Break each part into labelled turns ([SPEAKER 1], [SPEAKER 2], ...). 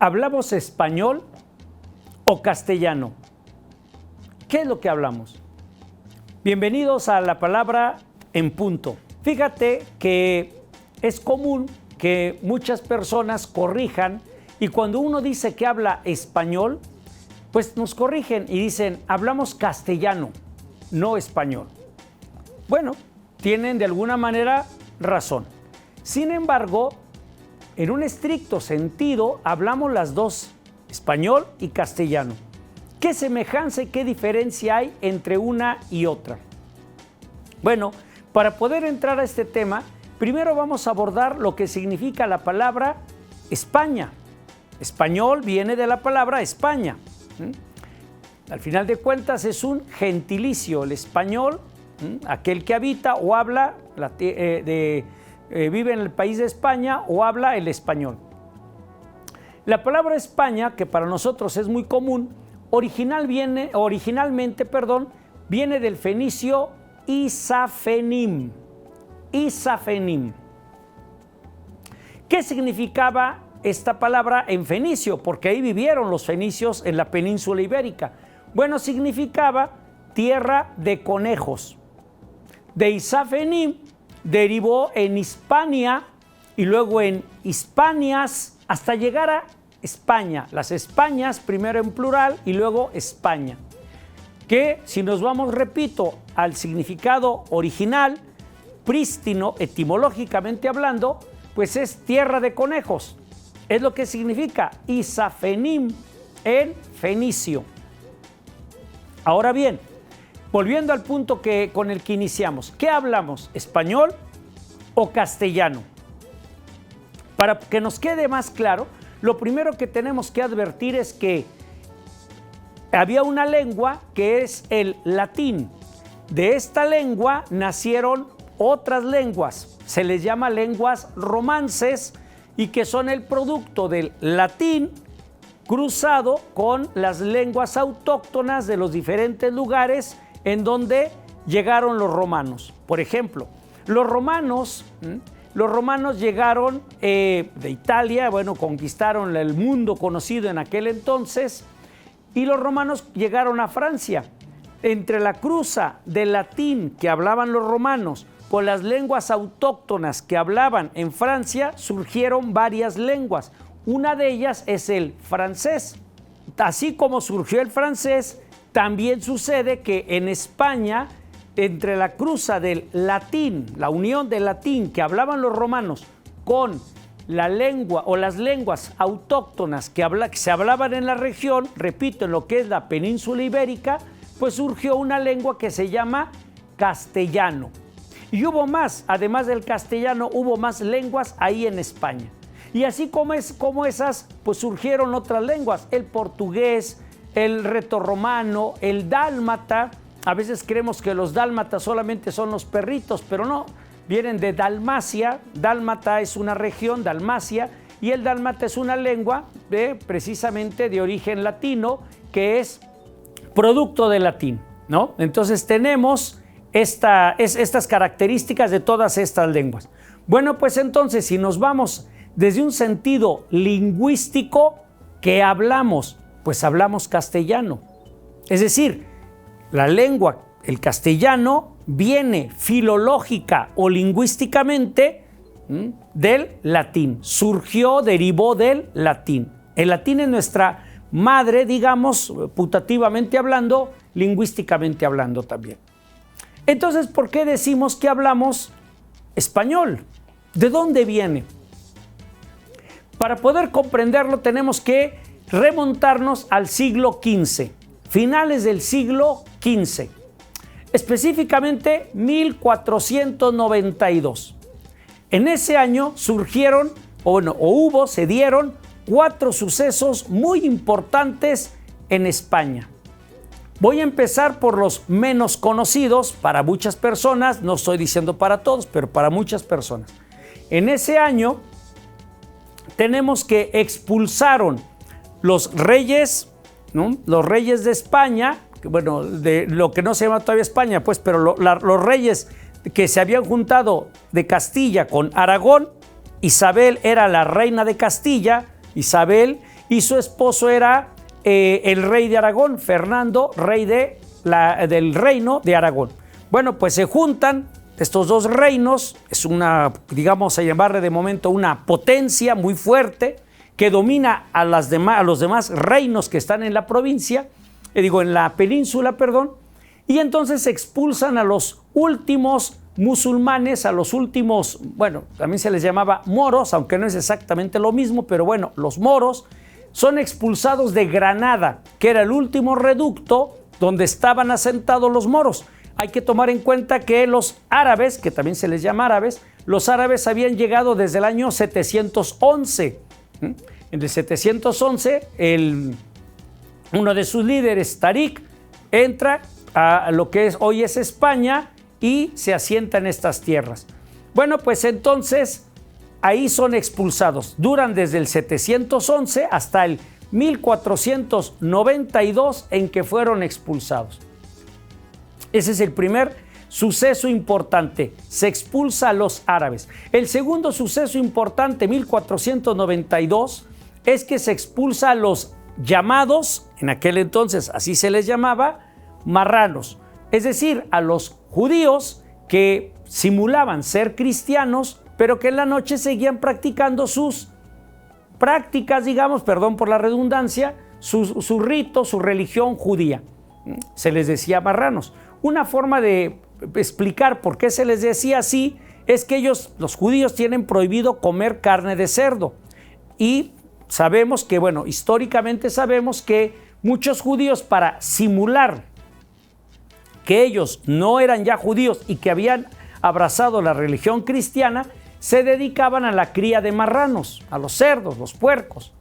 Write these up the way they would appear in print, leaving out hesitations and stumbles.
[SPEAKER 1] ¿Hablamos español o castellano? ¿Qué es lo que hablamos? Bienvenidos a La Palabra en Punto. Fíjate que es común que muchas personas corrijan y cuando uno dice que habla español, pues nos corrigen y dicen, hablamos castellano, no español. Bueno, tienen de alguna manera razón. Sin embargo, en un estricto sentido, hablamos las dos, español y castellano. ¿Qué semejanza y qué diferencia hay entre una y otra? Bueno, para poder entrar a este tema, primero vamos a abordar lo que significa la palabra España. Español viene de la palabra España. Al final de cuentas es un gentilicio, el español, aquel que habita o habla, vive en el país de España o habla el español. La palabra España, que para nosotros es muy común, originalmente viene del fenicio Isafenim. Isafenim. ¿Qué significaba esta palabra en fenicio? Porque ahí vivieron los fenicios en la península ibérica. Bueno, significaba tierra de conejos. De Isafenim derivó en Hispania y luego en Hispanias hasta llegar a España. Las Españas primero en plural y luego España. Que si nos vamos, repito, al significado original, prístino, etimológicamente hablando, pues es tierra de conejos. Es lo que significa Isafenim en fenicio. Ahora bien, volviendo al punto con el que iniciamos, ¿qué hablamos? ¿Español o castellano? Para que nos quede más claro, lo primero que tenemos que advertir es que había una lengua que es el latín. De esta lengua nacieron otras lenguas, se les llama lenguas romances y que son el producto del latín cruzado con las lenguas autóctonas de los diferentes lugares en donde llegaron los romanos. Por ejemplo, los romanos llegaron de Italia, bueno, conquistaron el mundo conocido en aquel entonces, y los romanos llegaron a Francia. Entre la cruza del latín que hablaban los romanos con las lenguas autóctonas que hablaban en Francia, surgieron varias lenguas. Una de ellas es el francés. Así como surgió el francés, también sucede que en España, entre la cruza del latín, la unión del latín que hablaban los romanos con la lengua o las lenguas autóctonas que se hablaban en la región, repito, en lo que es la península ibérica, pues surgió una lengua que se llama castellano. Y hubo más, además del castellano, hubo más lenguas ahí en España. Y así como esas, pues surgieron otras lenguas, el portugués, el retorromano, el dálmata. A veces creemos que los dálmatas solamente son los perritos, pero no, vienen de Dalmacia. Dálmata es una región, Dalmacia, y el dálmata es una lengua precisamente de origen latino, que es producto del latín, ¿no? Entonces tenemos estas características de todas estas lenguas. Bueno, pues entonces, si nos vamos desde un sentido lingüístico, ¿qué hablamos? Pues hablamos castellano. Es decir, la lengua, el castellano, viene filológica o lingüísticamente del latín. Derivó del latín. El latín es nuestra madre, digamos, putativamente hablando, lingüísticamente hablando también. Entonces, ¿por qué decimos que hablamos español? ¿De dónde viene? Para poder comprenderlo tenemos que remontarnos al siglo XV, finales del siglo XV, específicamente 1492. En ese año se dieron 4 sucesos muy importantes en España. Voy a empezar por los menos conocidos para muchas personas, no estoy diciendo para todos, pero para muchas personas. En ese año tenemos que expulsaron los reyes, ¿no? Los reyes de España, bueno, de lo que no se llama todavía España, pues, pero los reyes que se habían juntado de Castilla con Aragón. Isabel era la reina de Castilla, Isabel, y su esposo era el rey de Aragón, Fernando, rey del reino de Aragón. Bueno, pues se juntan estos dos reinos, es una, digamos, a llamarle de momento una potencia muy fuerte que domina a los demás reinos que están en la provincia, en la península, perdón, y entonces expulsan a los últimos musulmanes, a los últimos, bueno, también se les llamaba moros, aunque no es exactamente lo mismo, pero bueno, los moros son expulsados de Granada, que era el último reducto donde estaban asentados los moros. Hay que tomar en cuenta que los árabes, que también se les llama árabes, los árabes habían llegado desde el año 711. En el 711, uno de sus líderes, Tarik, entra a lo que hoy es España y se asienta en estas tierras. Bueno, pues entonces ahí son expulsados. Duran desde el 711 hasta el 1492 en que fueron expulsados. Ese es el primer suceso importante. Se expulsa a los árabes. El segundo suceso importante, 1492, es que se expulsa a los llamados, en aquel entonces así se les llamaba, marranos. Es decir, a los judíos que simulaban ser cristianos, pero que en la noche seguían practicando sus prácticas, digamos, perdón por la redundancia, su rito, su religión judía. Se les decía marranos. Una forma de explicar por qué se les decía así es que ellos, los judíos, tienen prohibido comer carne de cerdo. Y sabemos que, bueno, históricamente sabemos que muchos judíos, para simular que ellos no eran ya judíos y que habían abrazado la religión cristiana, se dedicaban a la cría de marranos, a los cerdos, los puercos,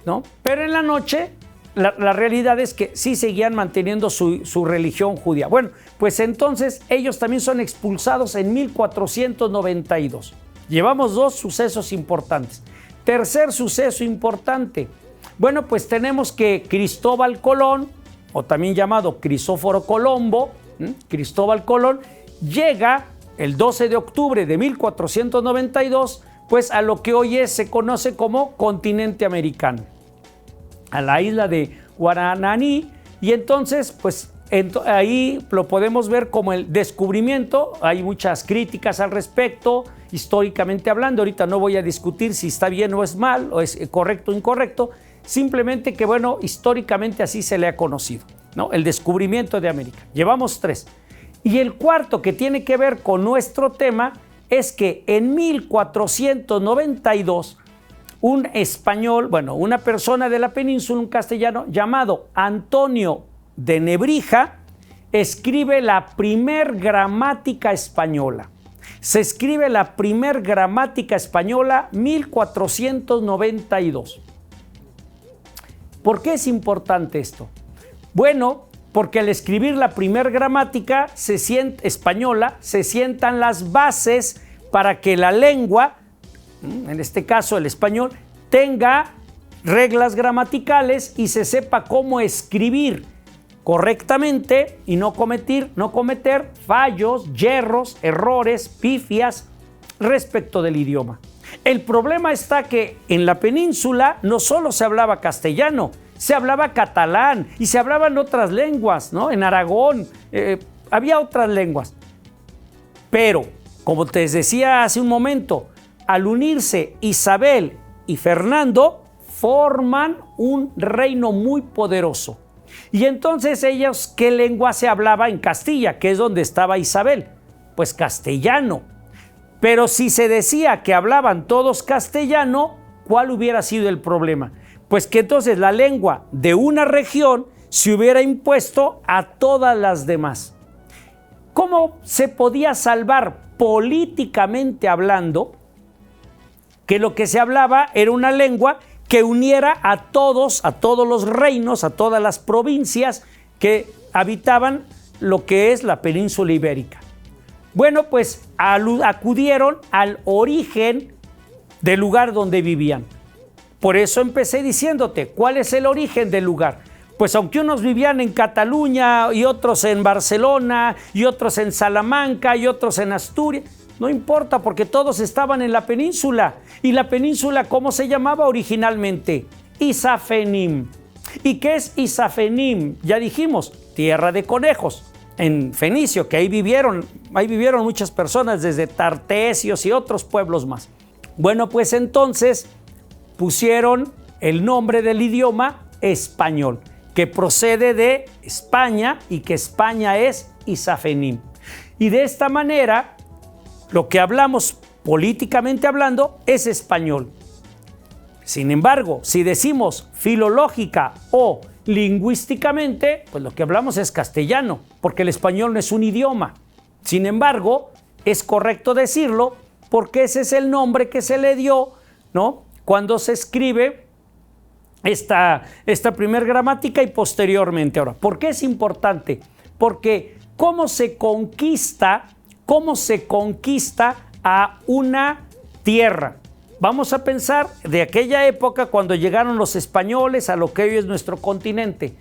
[SPEAKER 1] ¿no? Pero en la noche la realidad es que sí seguían manteniendo su religión judía. Bueno, pues entonces ellos también son expulsados en 1492. Llevamos dos sucesos importantes. Tercer suceso importante. Bueno, pues tenemos que Cristóbal Colón, o también llamado Crisóforo Colombo, Cristóbal Colón, llega el 12 de octubre de 1492, pues a lo que hoy se conoce como continente americano, a la isla de Guaraní, y entonces pues ahí lo podemos ver como el descubrimiento. Hay muchas críticas al respecto, históricamente hablando. Ahorita no voy a discutir si está bien o es mal, o es correcto o incorrecto, simplemente que, bueno, históricamente así se le ha conocido, ¿no? El descubrimiento de América. Llevamos tres. Y el cuarto, que tiene que ver con nuestro tema, es que en 1492 un español, bueno, una persona de la península, un castellano llamado Antonio de Nebrija, escribe la primer gramática española. Se escribe la primer gramática española 1492. ¿Por qué es importante esto? Bueno, porque al escribir la primer gramática española, se sientan las bases para que la lengua, en este caso el español, tenga reglas gramaticales y se sepa cómo escribir correctamente y no cometer fallos, yerros, errores, pifias respecto del idioma. El problema está que en la península no solo se hablaba castellano, se hablaba catalán y se hablaban otras lenguas, ¿no? En Aragón había otras lenguas. Pero, como te decía hace un momento, al unirse Isabel y Fernando, forman un reino muy poderoso. Y entonces ellos, ¿qué lengua se hablaba en Castilla, que es donde estaba Isabel? Pues castellano. Pero si se decía que hablaban todos castellano, ¿cuál hubiera sido el problema? Pues que entonces la lengua de una región se hubiera impuesto a todas las demás. ¿Cómo se podía salvar políticamente hablando que lo que se hablaba era una lengua que uniera a todos los reinos, a todas las provincias que habitaban lo que es la península ibérica? Bueno, pues acudieron al origen del lugar donde vivían. Por eso empecé diciéndote, ¿cuál es el origen del lugar? Pues aunque unos vivían en Cataluña y otros en Barcelona y otros en Salamanca y otros en Asturias, no importa, porque todos estaban en la península. ¿Y la península cómo se llamaba originalmente? Isafenim. ¿Y qué es Isafenim? Ya dijimos, tierra de conejos. En Fenicio, que ahí vivieron muchas personas, desde Tartesios y otros pueblos más. Bueno, pues entonces pusieron el nombre del idioma español, que procede de España y que España es Isafenim. Y de esta manera, lo que hablamos políticamente hablando es español. Sin embargo, si decimos filológica o lingüísticamente, pues lo que hablamos es castellano, porque el español no es un idioma. Sin embargo, es correcto decirlo porque ese es el nombre que se le dio, ¿no?, cuando se escribe esta primer gramática y posteriormente. Ahora, ¿por qué es importante? Porque ¿cómo se conquista a una tierra? Vamos a pensar de aquella época cuando llegaron los españoles a lo que hoy es nuestro continente.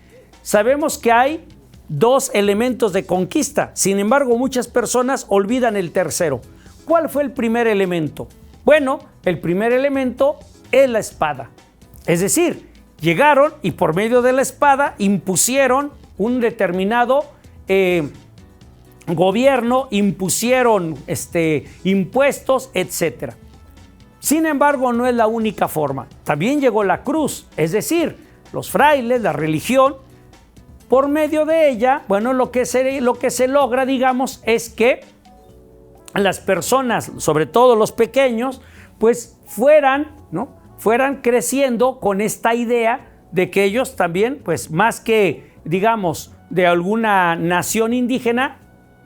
[SPEAKER 1] Sabemos que hay dos elementos de conquista, sin embargo muchas personas olvidan el tercero. ¿Cuál fue el primer elemento? Bueno, el primer elemento es la espada. Es decir, llegaron y por medio de la espada impusieron un determinado gobierno, impusieron impuestos, etc. Sin embargo, no es la única forma. También llegó la cruz, es decir, los frailes, la religión. Por medio de ella, bueno, lo que se logra, digamos, es que las personas, sobre todo los pequeños, pues fueran creciendo con esta idea de que ellos también, pues más que, digamos, de alguna nación indígena,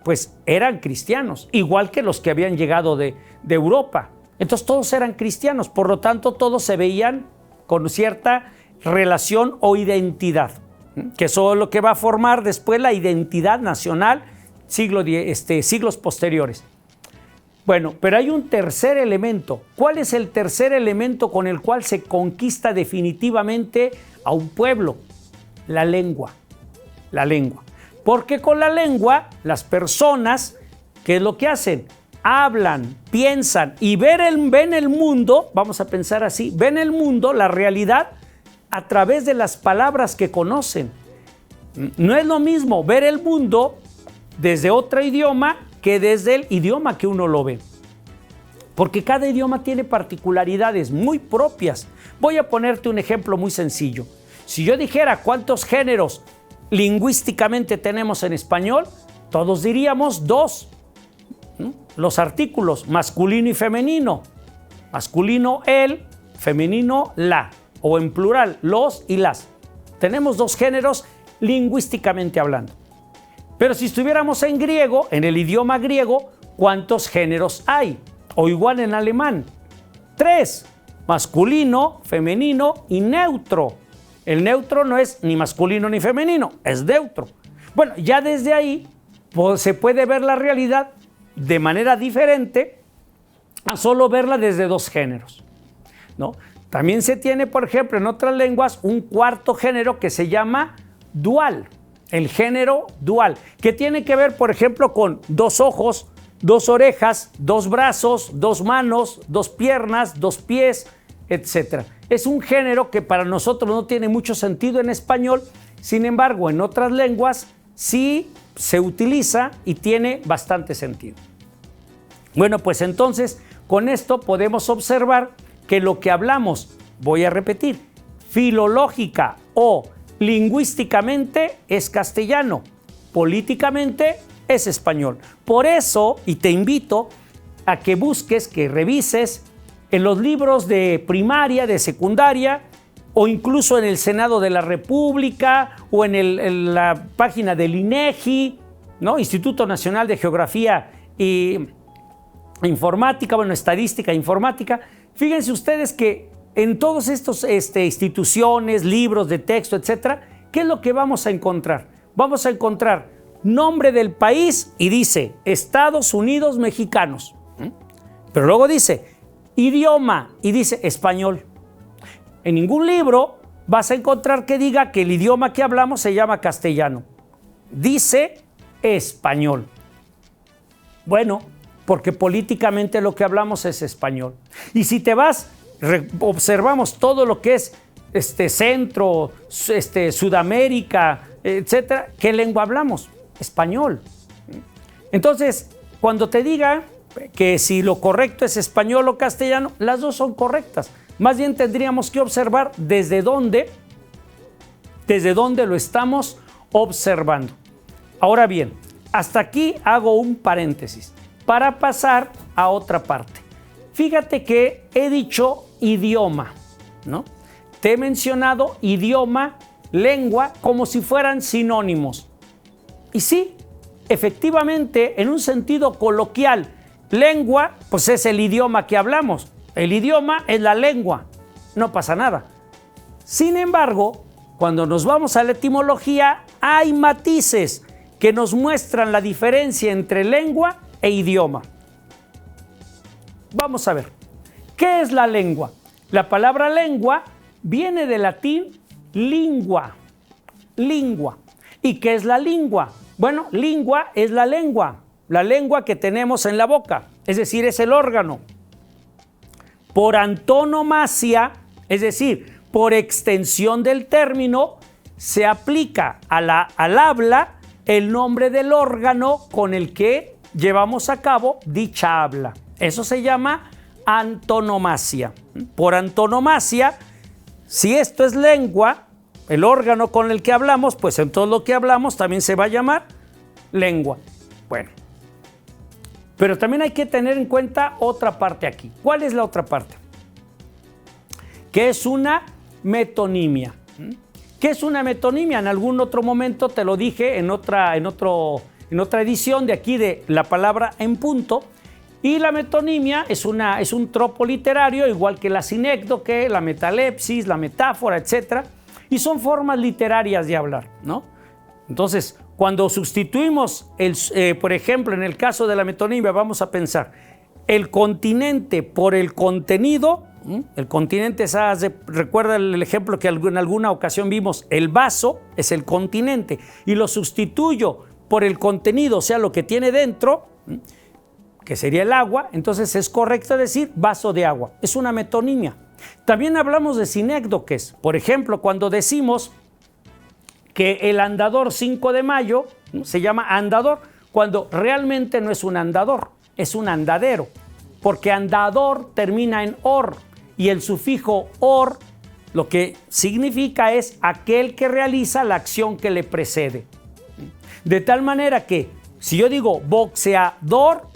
[SPEAKER 1] pues eran cristianos, igual que los que habían llegado de Europa. Entonces todos eran cristianos, por lo tanto todos se veían con cierta relación o identidad, que eso es lo que va a formar después la identidad nacional siglos posteriores. Bueno, pero hay un tercer elemento. ¿Cuál es el tercer elemento con el cual se conquista definitivamente a un pueblo? La lengua. La lengua. Porque con la lengua las personas, ¿qué es lo que hacen? Hablan, piensan y ven el mundo, vamos a pensar así, ven el mundo, la realidad, a través de las palabras que conocen. No es lo mismo ver el mundo desde otro idioma que desde el idioma que uno lo ve. Porque cada idioma tiene particularidades muy propias. Voy a ponerte un ejemplo muy sencillo. Si yo dijera cuántos géneros lingüísticamente tenemos en español, todos diríamos 2. Los artículos masculino y femenino. Masculino el, femenino la, o en plural los y las. Tenemos 2 géneros lingüísticamente hablando. Pero si estuviéramos en griego, en el idioma griego, ¿cuántos géneros hay? O igual en alemán. 3, masculino, femenino y neutro. El neutro no es ni masculino ni femenino, es neutro. Bueno, ya desde ahí se puede ver la realidad de manera diferente a solo verla desde 2 géneros, ¿no? También se tiene, por ejemplo, en otras lenguas un cuarto género que se llama dual, el género dual, que tiene que ver, por ejemplo, con 2 ojos, 2 orejas, 2 brazos, 2 manos, 2 piernas, 2 pies, etc. Es un género que para nosotros no tiene mucho sentido en español, sin embargo, en otras lenguas sí se utiliza y tiene bastante sentido. Bueno, pues entonces con esto podemos observar que lo que hablamos, voy a repetir, filológica o lingüísticamente es castellano, políticamente es español. Por eso, y te invito a que busques, que revises en los libros de primaria, de secundaria, o incluso en el Senado de la República, o en la página del INEGI, ¿no? Instituto Nacional de Geografía y Informática, bueno, Estadística e Informática. Fíjense ustedes que en todos estos instituciones, libros de texto, etcétera, ¿qué es lo que vamos a encontrar? Vamos a encontrar nombre del país y dice Estados Unidos Mexicanos. Pero luego dice idioma y dice español. En ningún libro vas a encontrar que diga que el idioma que hablamos se llama castellano. Dice español. Bueno, porque políticamente lo que hablamos es español. Y si te vas, observamos todo lo que es Centro, Sudamérica, etcétera, ¿qué lengua hablamos? Español. Entonces, cuando te diga que si lo correcto es español o castellano, las dos son correctas. Más bien tendríamos que observar desde dónde lo estamos observando. Ahora bien, hasta aquí hago un paréntesis para pasar a otra parte. Fíjate que he dicho idioma, ¿no? Te he mencionado idioma, lengua, como si fueran sinónimos. Y sí, efectivamente, en un sentido coloquial, lengua, pues es el idioma que hablamos. El idioma es la lengua, no pasa nada. Sin embargo, cuando nos vamos a la etimología, hay matices que nos muestran la diferencia entre lengua e idioma. Vamos a ver, ¿qué es la lengua? La palabra lengua viene del latín lingua, lingua. ¿Y qué es la lingua? Bueno, lingua es la lengua que tenemos en la boca, es decir, es el órgano. Por antonomasia, es decir, por extensión del término, se aplica al habla el nombre del órgano con el que llevamos a cabo dicha habla. Eso se llama antonomasia. Por antonomasia, si esto es lengua, el órgano con el que hablamos, pues en todo lo que hablamos también se va a llamar lengua. Bueno, pero también hay que tener en cuenta otra parte aquí. ¿Cuál es la otra parte? Que es una metonimia. ¿Qué es una metonimia? En algún otro momento te lo dije en otra edición de aquí de La Palabra en Punto. Y la metonimia es un tropo literario, igual que la sinécdoque, la metalepsis, la metáfora, etc. Y son formas literarias de hablar, ¿no? Entonces, cuando sustituimos, por ejemplo, en el caso de la metonimia, vamos a pensar el continente por el contenido. El continente, recuerda el ejemplo que en alguna ocasión vimos, el vaso es el continente y lo sustituyo por el contenido, o sea, lo que tiene dentro, que sería el agua, entonces es correcto decir vaso de agua. Es una metonimia. También hablamos de sinécdoques. Por ejemplo, cuando decimos que el andador 5 de mayo se llama andador, cuando realmente no es un andador, es un andadero, porque andador termina en or y el sufijo or lo que significa es aquel que realiza la acción que le precede. De tal manera que si yo digo boxeador,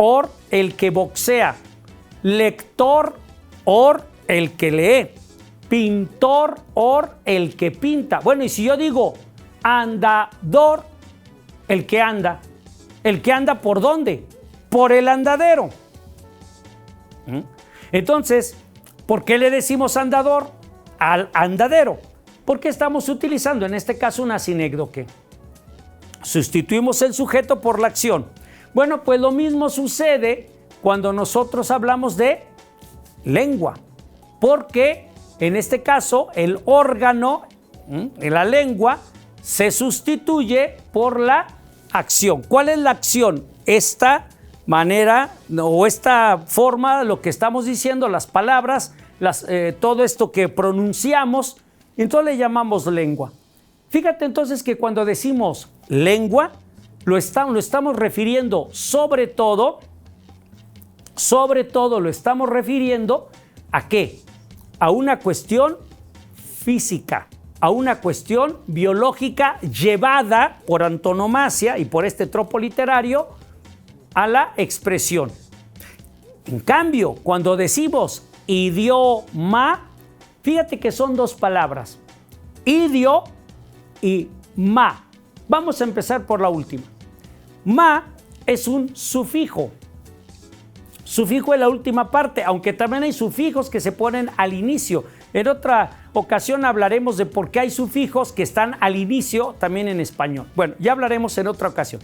[SPEAKER 1] or el que boxea, lector, or el que lee, pintor, or el que pinta. Bueno, y si yo digo andador, el que anda ¿por dónde? Por el andadero. Entonces, ¿por qué le decimos andador al andadero? Porque estamos utilizando en este caso una sinécdoque. Sustituimos el sujeto por la acción. Bueno, pues lo mismo sucede cuando nosotros hablamos de lengua, porque en este caso el órgano, la lengua, se sustituye por la acción. ¿Cuál es la acción? Esta manera o esta forma, lo que estamos diciendo, las palabras, todo esto que pronunciamos, entonces le llamamos lengua. Fíjate entonces que cuando decimos lengua, lo estamos refiriendo sobre todo lo estamos refiriendo ¿a qué? A una cuestión física, a una cuestión biológica llevada por antonomasia y por este tropo literario a la expresión. En cambio, cuando decimos idioma, fíjate que son dos palabras, idio y ma. Vamos a empezar por la última. Ma es un sufijo. Sufijo es la última parte, aunque también hay sufijos que se ponen al inicio. En otra ocasión hablaremos de por qué hay sufijos que están al inicio también en español. Bueno, ya hablaremos en otra ocasión.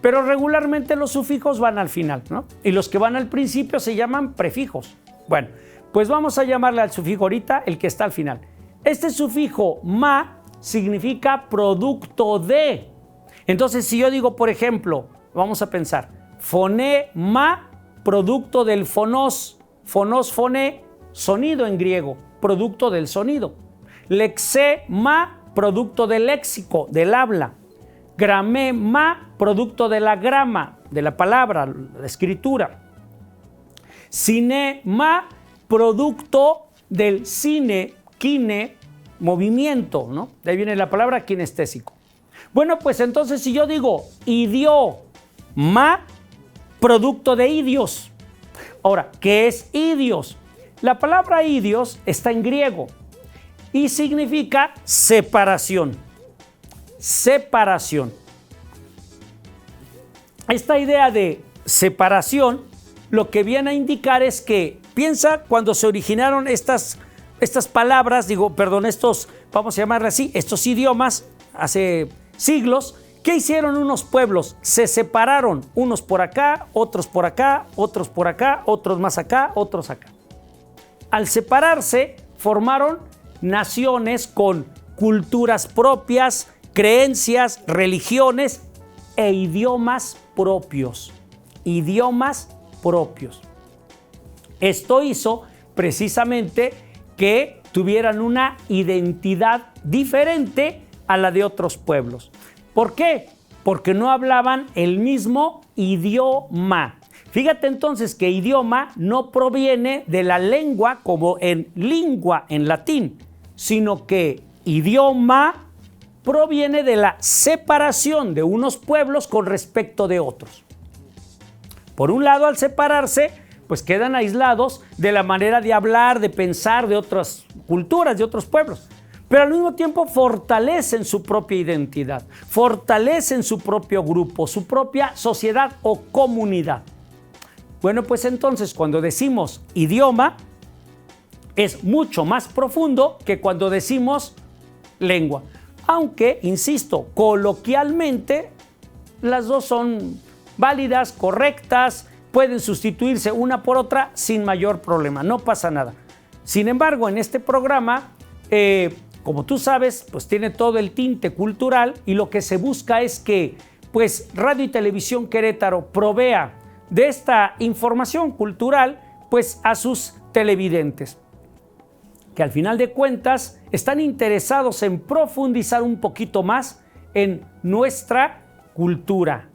[SPEAKER 1] Pero regularmente los sufijos van al final, ¿no? Y los que van al principio se llaman prefijos. Bueno, pues vamos a llamarle al sufijo ahorita el que está al final. Este sufijo ma significa producto de. Entonces, si yo digo, por ejemplo, vamos a pensar, fonema, producto del fonos, foné, sonido en griego, producto del sonido. Lexema, producto del léxico, del habla. Gramema, producto de la grama, de la palabra, la escritura. Cinema, producto del cine, kine, movimiento, ¿no? De ahí viene la palabra kinestésico. Bueno, pues entonces si yo digo idioma, producto de idios. Ahora, ¿qué es idios? La palabra idios está en griego y significa separación. Separación. Esta idea de separación lo que viene a indicar es que, piensa cuando se originaron estas palabras, vamos a llamarle así, estos idiomas, hace siglos, ¿qué hicieron unos pueblos? Se separaron, unos por acá, otros por acá, otros por acá, otros más acá, otros acá. Al separarse, formaron naciones con culturas propias, creencias, religiones e idiomas propios. Idiomas propios. Esto hizo precisamente que tuvieran una identidad diferente a la de otros pueblos. ¿Por qué? Porque no hablaban el mismo idioma. Fíjate entonces que idioma no proviene de la lengua como en lingua en latín, sino que idioma proviene de la separación de unos pueblos con respecto de otros. Por un lado, al separarse, pues quedan aislados de la manera de hablar, de pensar de otras culturas, de otros pueblos. Pero al mismo tiempo fortalecen su propia identidad, fortalecen su propio grupo, su propia sociedad o comunidad. Bueno, pues entonces cuando decimos idioma, es mucho más profundo que cuando decimos lengua. Aunque, insisto, coloquialmente las dos son válidas, correctas, pueden sustituirse una por otra sin mayor problema, no pasa nada. Sin embargo, en este programa, como tú sabes, pues tiene todo el tinte cultural y lo que se busca es que pues Radio y Televisión Querétaro provea de esta información cultural pues a sus televidentes, que al final de cuentas están interesados en profundizar un poquito más en nuestra cultura.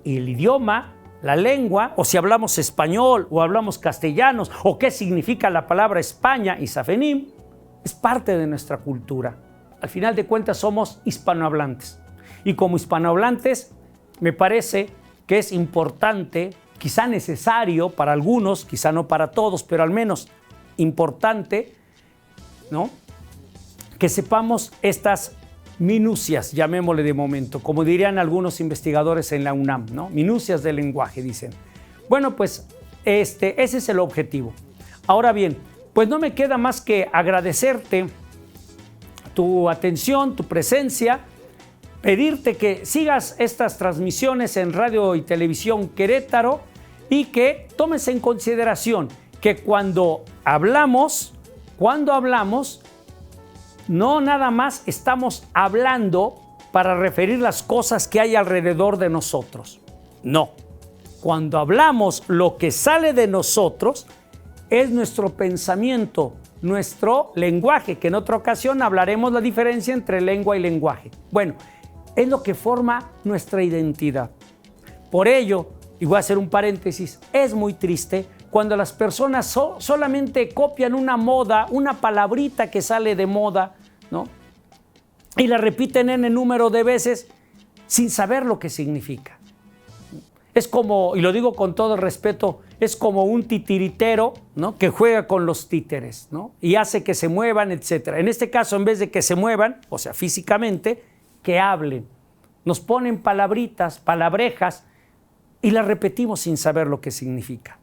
[SPEAKER 1] Y el idioma, la lengua, o si hablamos español o hablamos castellanos, o qué significa la palabra España y Safenim, es parte de nuestra cultura. Al final de cuentas somos hispanohablantes. Y como hispanohablantes, me parece que es importante, quizá necesario para algunos, quizá no para todos, pero al menos importante, ¿no?, que sepamos estas minucias, llamémosle de momento, como dirían algunos investigadores en la UNAM, ¿no? Minucias del lenguaje, dicen. Bueno, pues ese es el objetivo. Ahora bien, pues no me queda más que agradecerte tu atención, tu presencia, pedirte que sigas estas transmisiones en Radio y Televisión Querétaro y que tomes en consideración que cuando hablamos, no nada más estamos hablando para referir las cosas que hay alrededor de nosotros. No. Cuando hablamos, lo que sale de nosotros es nuestro pensamiento, nuestro lenguaje, que en otra ocasión hablaremos la diferencia entre lengua y lenguaje. Bueno, es lo que forma nuestra identidad. Por ello, y voy a hacer un paréntesis, es muy triste cuando las personas solamente copian una moda, una palabrita que sale de moda, ¿no?, y la repiten en el número de veces sin saber lo que significa. Es como, y lo digo con todo el respeto, es como un titiritero, ¿no?, que juega con los títeres, ¿no?, y hace que se muevan, etc. En este caso, en vez de que se muevan, o sea, físicamente, que hablen. Nos ponen palabritas, palabrejas, y las repetimos sin saber lo que significa.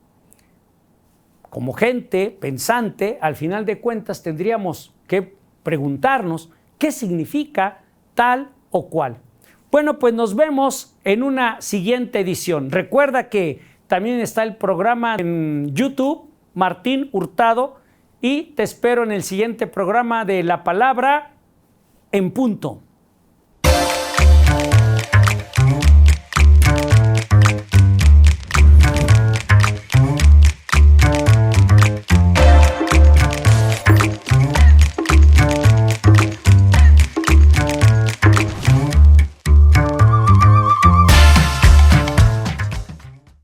[SPEAKER 1] Como gente pensante, al final de cuentas tendríamos que preguntarnos qué significa tal o cual. Bueno, pues nos vemos en una siguiente edición. Recuerda que también está el programa en YouTube, Martín Hurtado, y te espero en el siguiente programa de La Palabra en Punto.